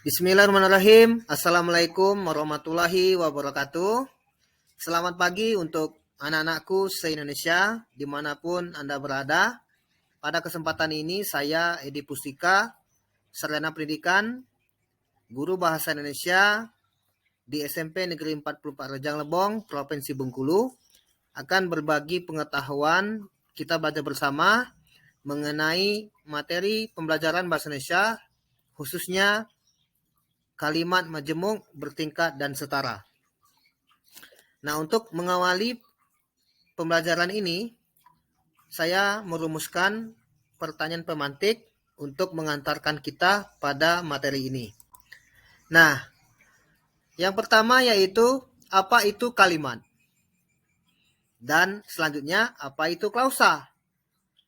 Bismillahirrahmanirrahim. Assalamualaikum warahmatullahi wabarakatuh. Selamat pagi untuk anak-anakku se-Indonesia dimanapun Anda berada. Pada kesempatan ini saya Edi Pustika, Sarjana Pendidikan, Guru Bahasa Indonesia di SMP Negeri 44 Rejang Lebong, Provinsi Bengkulu, akan berbagi pengetahuan kita belajar bersama mengenai materi pembelajaran bahasa Indonesia, khususnya kalimat majemuk, bertingkat, dan setara. Nah, untuk mengawali pembelajaran ini, saya merumuskan pertanyaan pemantik untuk mengantarkan kita pada materi ini. Nah, yang pertama yaitu apa itu kalimat? Dan selanjutnya apa itu klausa?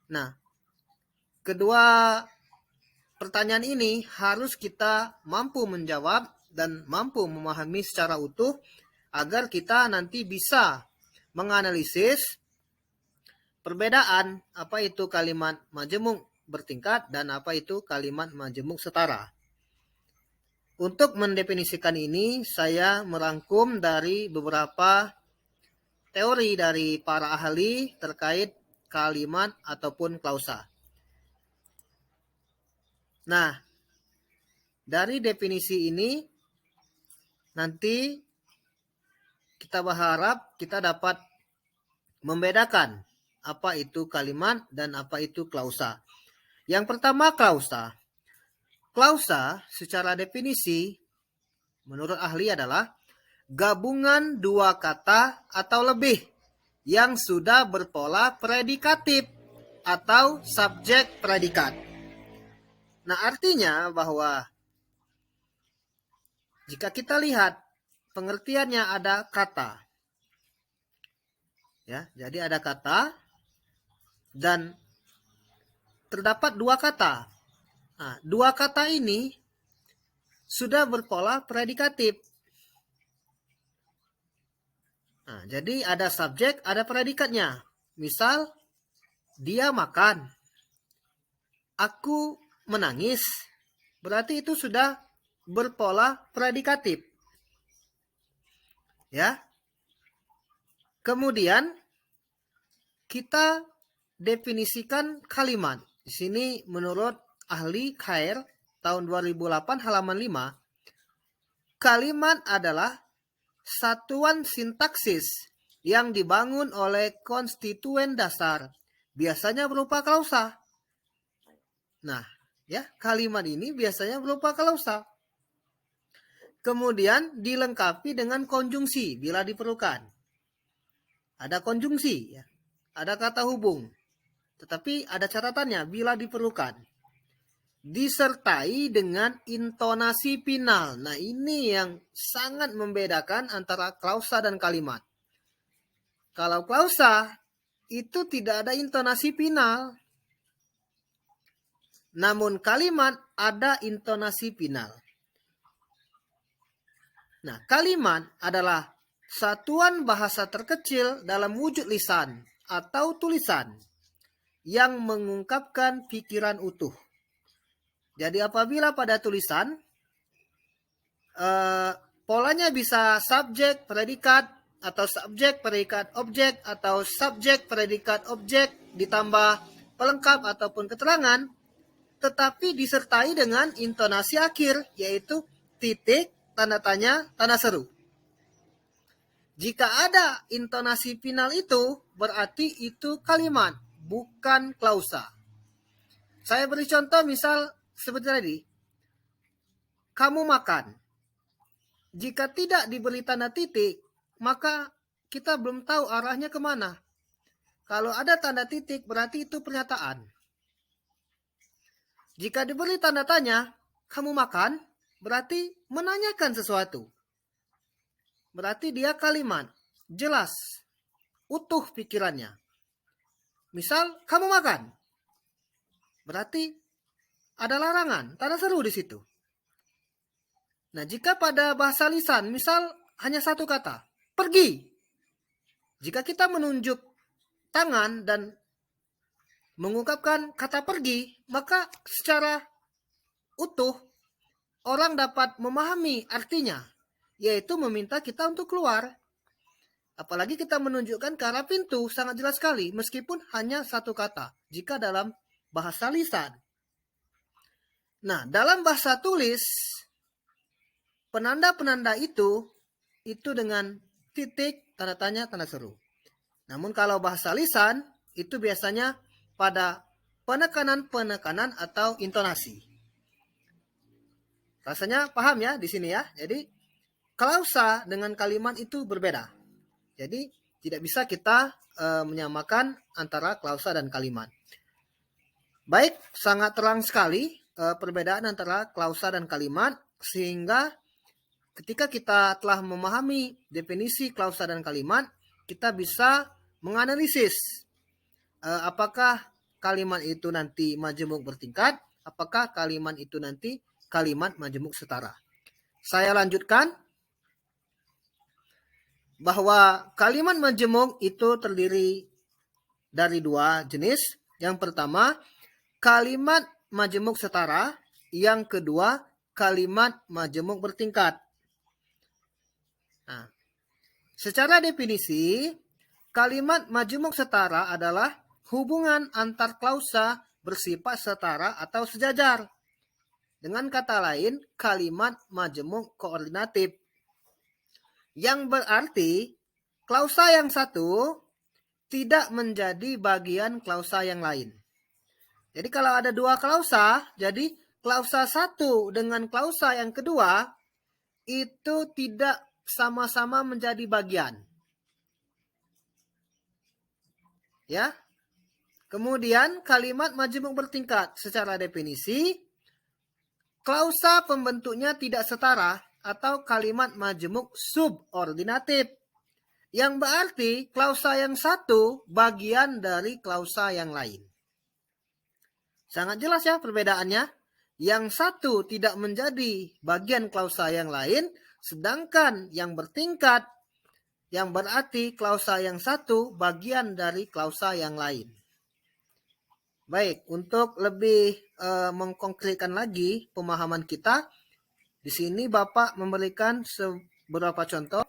Nah, kedua pertanyaan ini harus kita mampu menjawab dan mampu memahami secara utuh agar kita nanti bisa menganalisis perbedaan apa itu kalimat majemuk bertingkat dan apa itu kalimat majemuk setara. Untuk mendefinisikan ini, saya merangkum dari beberapa teori dari para ahli terkait kalimat ataupun klausa. Nah, dari definisi ini nanti kita berharap kita dapat membedakan apa itu kalimat dan apa itu klausa. Yang pertama klausa. Klausa secara definisi menurut ahli adalah gabungan dua kata atau lebih yang sudah berpola predikatif atau subjek predikat. Nah, artinya bahwa jika kita lihat pengertiannya ada kata. Ya, jadi ada kata dan terdapat dua kata. Nah, dua kata ini sudah berpola predikatif. Nah, jadi ada subjek, ada predikatnya. Misal, dia makan. Aku menangis. Berarti itu sudah berpola predikatif. Ya. Kemudian kita definisikan kalimat. Di sini menurut ahli Khair tahun 2008 halaman 5, kalimat adalah satuan sintaksis yang dibangun oleh konstituen dasar, biasanya berupa klausa. Nah, ya, kalimat ini biasanya berupa klausa. Kemudian dilengkapi dengan konjungsi bila diperlukan. Ada konjungsi, ya. Ada kata hubung. Tetapi ada catatannya bila diperlukan. Disertai dengan intonasi final. Nah, ini yang sangat membedakan antara klausa dan kalimat. Kalau klausa itu tidak ada intonasi final. Namun kalimat ada intonasi final. Nah, kalimat adalah satuan bahasa terkecil dalam wujud lisan atau tulisan yang mengungkapkan pikiran utuh. Jadi apabila pada tulisan polanya bisa subjek, predikat, atau subjek, predikat, objek, atau subjek, predikat, objek ditambah pelengkap ataupun keterangan, tetapi disertai dengan intonasi akhir, yaitu titik, tanda tanya, tanda seru. Jika ada intonasi final itu, berarti itu kalimat, bukan klausa. Saya beri contoh misal seperti tadi. Kamu makan. Jika tidak diberi tanda titik, maka kita belum tahu arahnya kemana. Kalau ada tanda titik, berarti itu pernyataan. Jika diberi tanda tanya, kamu makan, berarti menanyakan sesuatu. Berarti dia kalimat, jelas, utuh pikirannya. Misal, kamu makan. Berarti ada larangan, tanda seru di situ. Nah, jika pada bahasa lisan, misal hanya satu kata, pergi. Jika kita menunjuk tangan dan mengungkapkan kata pergi, maka secara utuh orang dapat memahami artinya, yaitu meminta kita untuk keluar. Apalagi kita menunjukkan ke arah pintu, sangat jelas sekali, meskipun hanya satu kata, jika dalam bahasa lisan. Nah, dalam bahasa tulis, penanda-penanda itu dengan titik, tanda tanya, tanda seru. Namun kalau bahasa lisan, itu biasanya pada penekanan-penekanan atau intonasi. Rasanya paham ya di sini ya. Jadi, klausa dengan kalimat itu berbeda. Jadi tidak bisa kita menyamakan antara klausa dan kalimat. Baik, sangat terang sekali perbedaan antara klausa dan kalimat, sehingga ketika kita telah memahami definisi klausa dan kalimat, kita bisa menganalisis apakah kalimat itu nanti majemuk bertingkat, apakah kalimat itu nanti kalimat majemuk setara. Saya lanjutkan bahwa kalimat majemuk itu terdiri dari dua jenis. Yang pertama, kalimat majemuk setara. Yang kedua, kalimat majemuk bertingkat. Nah, secara definisi, kalimat majemuk setara adalah hubungan antar klausa bersifat setara atau sejajar. Dengan kata lain, kalimat majemuk koordinatif. Yang berarti klausa yang satu tidak menjadi bagian klausa yang lain. Jadi kalau ada dua klausa, jadi klausa satu dengan klausa yang kedua itu tidak sama-sama menjadi bagian. Ya. Kemudian kalimat majemuk bertingkat secara definisi, klausa pembentuknya tidak setara atau kalimat majemuk subordinatif. Yang berarti klausa yang satu bagian dari klausa yang lain. Sangat jelas ya perbedaannya. Yang satu tidak menjadi bagian klausa yang lain, sedangkan yang bertingkat, yang berarti klausa yang satu bagian dari klausa yang lain. Baik, untuk lebih mengkonkretkan lagi pemahaman kita, di sini Bapak memberikan beberapa contoh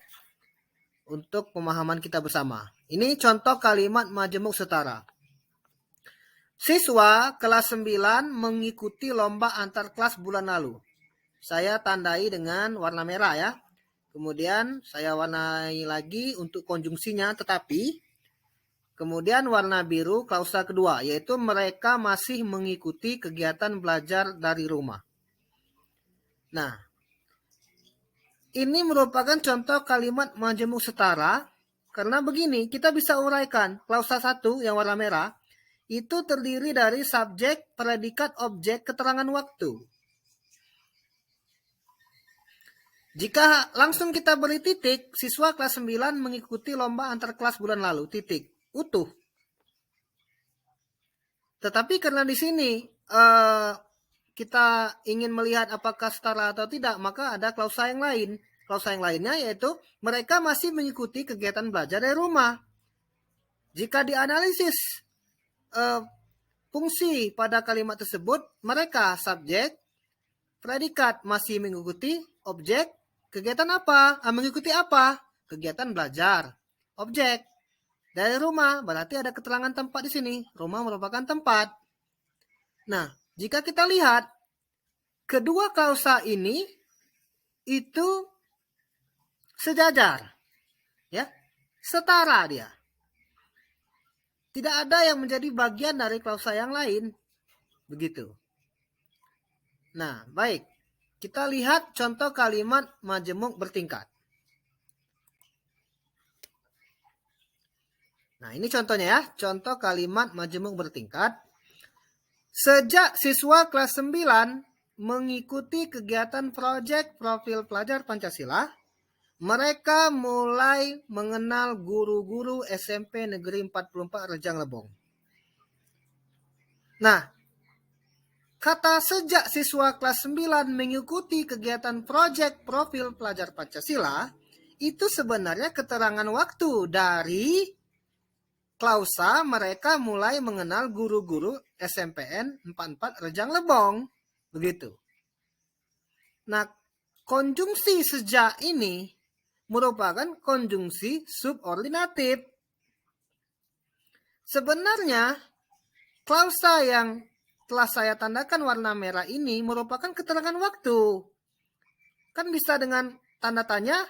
untuk pemahaman kita bersama. Ini contoh kalimat majemuk setara. Siswa kelas 9 mengikuti lomba antar kelas bulan lalu. Saya tandai dengan warna merah ya. Kemudian saya warnai lagi untuk konjungsinya, tetapi kemudian warna biru klausa kedua, yaitu mereka masih mengikuti kegiatan belajar dari rumah. Nah, ini merupakan contoh kalimat majemuk setara, karena begini, kita bisa uraikan klausa satu yang warna merah, itu terdiri dari subjek, predikat, objek, keterangan waktu. Jika langsung kita beri titik, siswa kelas 9 mengikuti lomba antar kelas bulan lalu, titik, utuh. Tetapi karena di sini kita ingin melihat apakah setara atau tidak, maka ada klausa yang lain. Klausa yang lainnya yaitu mereka masih mengikuti kegiatan belajar dari rumah. Jika dianalisis fungsi pada kalimat tersebut, mereka subjek, predikat masih mengikuti, objek, kegiatan apa? Mengikuti apa? Kegiatan belajar. Objek dari rumah, berarti ada keterangan tempat di sini. Rumah merupakan tempat. Nah, jika kita lihat kedua klausa ini itu sejajar, ya, setara dia. Tidak ada yang menjadi bagian dari klausa yang lain, begitu. Nah, baik, kita lihat contoh kalimat majemuk bertingkat. Nah, ini contohnya ya, contoh kalimat majemuk bertingkat. Sejak siswa kelas 9 mengikuti kegiatan proyek profil pelajar Pancasila, mereka mulai mengenal guru-guru SMP Negeri 44 Rejang Lebong. Nah, kata sejak siswa kelas 9 mengikuti kegiatan proyek profil pelajar Pancasila, itu sebenarnya keterangan waktu dari klausa mereka mulai mengenal guru-guru SMPN 44 Rejang Lebong. Begitu. Nah, konjungsi sejak ini merupakan konjungsi subordinatif. Sebenarnya, klausa yang telah saya tandakan warna merah ini merupakan keterangan waktu. Kan bisa dengan tanda tanya,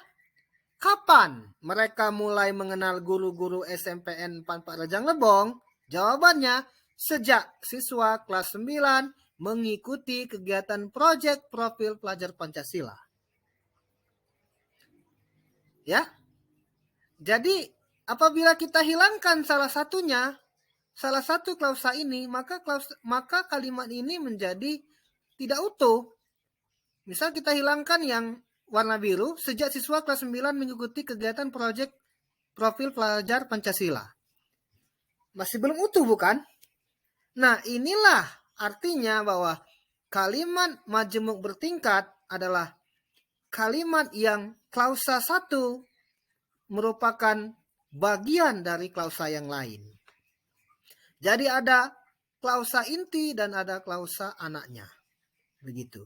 kapan mereka mulai mengenal guru-guru SMPN Panpak Rejang Lebong? Jawabannya, sejak siswa kelas 9 mengikuti kegiatan proyek profil pelajar Pancasila. Ya. Jadi, apabila kita hilangkan salah satu klausa ini, maka kalimat ini menjadi tidak utuh. Misal kita hilangkan yang warna biru, sejak siswa kelas 9 mengikuti kegiatan proyek profil pelajar Pancasila. Masih belum utuh, bukan? Nah, inilah artinya bahwa kalimat majemuk bertingkat adalah kalimat yang klausa 1 merupakan bagian dari klausa yang lain. Jadi ada klausa inti dan ada klausa anaknya. Begitu.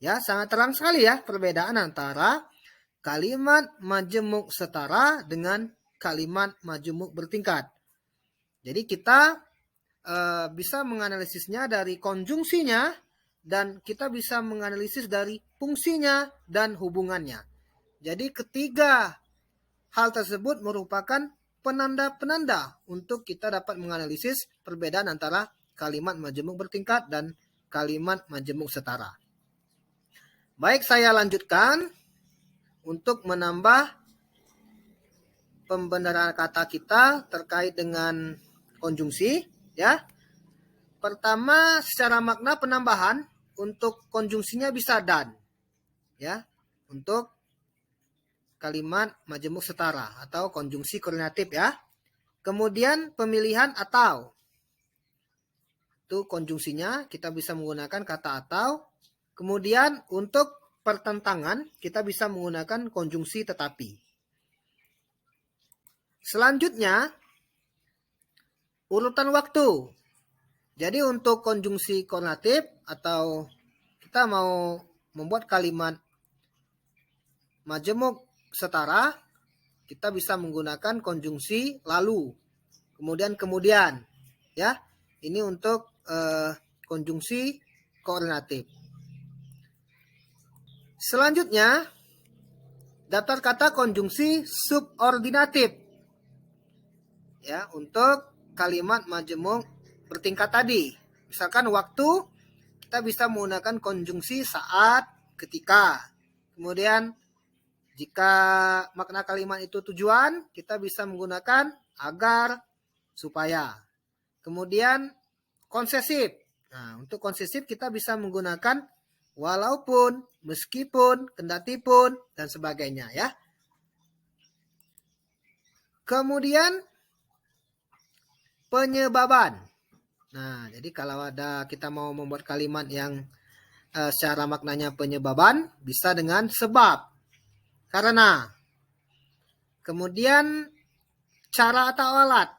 Ya, sangat terang sekali ya perbedaan antara kalimat majemuk setara dengan kalimat majemuk bertingkat. Jadi kita bisa menganalisisnya dari konjungsinya dan kita bisa menganalisis dari fungsinya dan hubungannya. Jadi ketiga hal tersebut merupakan penanda-penanda untuk kita dapat menganalisis perbedaan antara kalimat majemuk bertingkat dan kalimat majemuk setara. Baik, saya lanjutkan untuk menambah pembenaran kata kita terkait dengan konjungsi. Ya, pertama secara makna penambahan untuk konjungsinya bisa dan. Ya, untuk kalimat majemuk setara atau konjungsi koordinatif ya. Kemudian pemilihan atau. Itu konjungsinya kita bisa menggunakan kata atau. Kemudian untuk pertentangan kita bisa menggunakan konjungsi tetapi. Selanjutnya urutan waktu. Jadi untuk konjungsi koordinatif atau kita mau membuat kalimat majemuk setara, kita bisa menggunakan konjungsi lalu, kemudian, ya. Ini untuk konjungsi koordinatif. Selanjutnya, daftar kata konjungsi subordinatif. Ya, untuk kalimat majemuk bertingkat tadi. Misalkan waktu, kita bisa menggunakan konjungsi saat, ketika. Kemudian jika makna kalimat itu tujuan, kita bisa menggunakan agar, supaya. Kemudian konsesif. Nah, untuk konsesif kita bisa menggunakan walaupun, meskipun, kendatipun, dan sebagainya ya. Kemudian penyebaban. Nah, jadi kalau kita mau membuat kalimat yang secara maknanya penyebaban, bisa dengan sebab. Karena. Kemudian cara atau alat.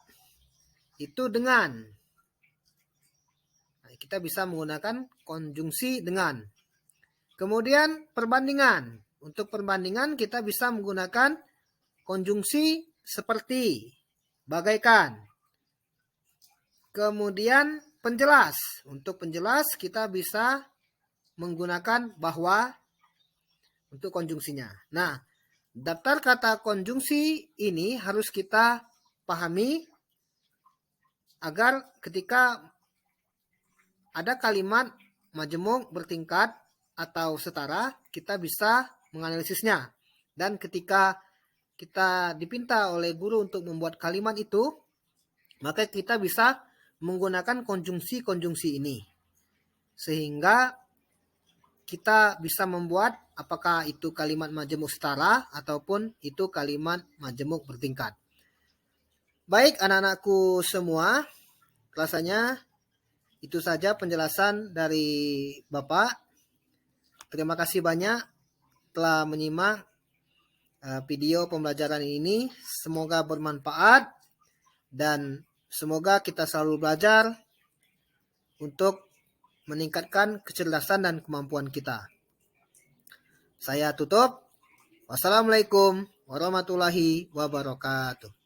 Itu dengan. Nah, kita bisa menggunakan konjungsi dengan. Kemudian perbandingan. Untuk perbandingan kita bisa menggunakan konjungsi seperti, bagaikan. Kemudian penjelas. Untuk penjelas kita bisa menggunakan bahwa untuk konjungsinya. Nah, daftar kata konjungsi ini harus kita pahami agar ketika ada kalimat majemuk bertingkat atau setara, kita bisa menganalisisnya. Dan ketika kita dipinta oleh guru untuk membuat kalimat itu, maka kita bisa menggunakan konjungsi-konjungsi ini. Sehingga kita bisa membuat apakah itu kalimat majemuk setara ataupun itu kalimat majemuk bertingkat. Baik anak-anakku semua, rasanya itu saja penjelasan dari Bapak. Terima kasih banyak telah menyimak video pembelajaran ini. Semoga bermanfaat dan semoga kita selalu belajar untuk meningkatkan kecerdasan dan kemampuan kita. Saya tutup. Wassalamualaikum warahmatullahi wabarakatuh.